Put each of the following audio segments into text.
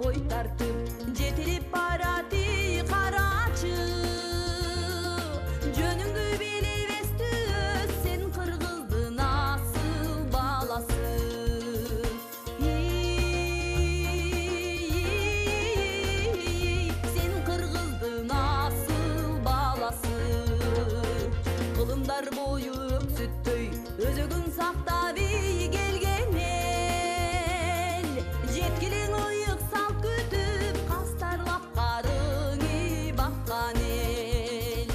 бой тартып жетелеп бараты карачы жөнүңдү билебести сен кыргыздын асыл баласы сен кыргыздын асыл баласы кылымдар бою өксүттөй өзөгүн сактап келген эл жеткилиң ыйык салт күтүп кастарлап карыңы баккан эл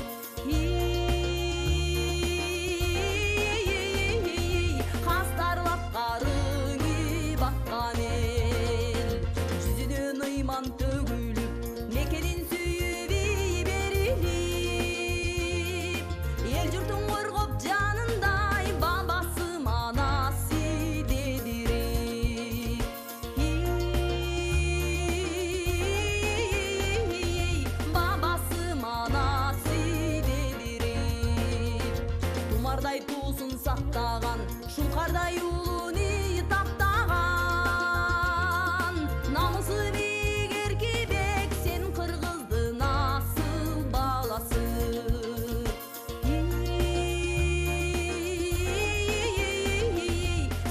кастарлап карыңы баккан эл жүзүнөн ыйман төгүлүп мекенин сүйүп берилип эл журтун коргоп жанындай бабасы манасы дедирип бабасы манасы дедирип тумардай туусун сактаган шулкардай уулуну таптаган намысы бийик эркибек сен кыргыздын асыл баласы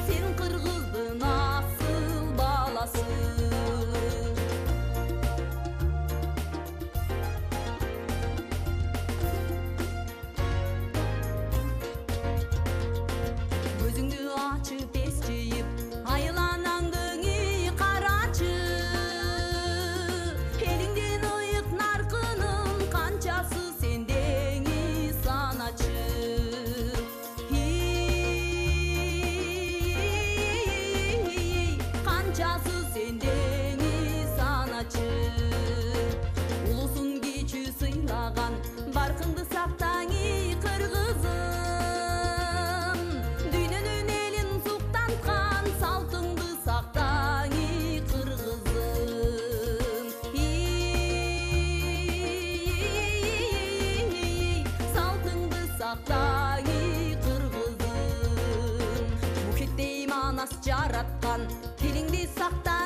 сен кыргыздын асыл баласы көзүңдү ачып эс жыйып айыланаңдың карачы элиңдин ыйык наркынын канчасы сендеңи саначы канчасы сендеңи саначы улусун кичүү сыйлаган баркыңды сактаңы кыргызым дүйнөнүн элин суктанткан салтыңды сактаңы кыргызым салтыңды сактаңы кыргызым мухиттей манас жараткан тилиңди сакта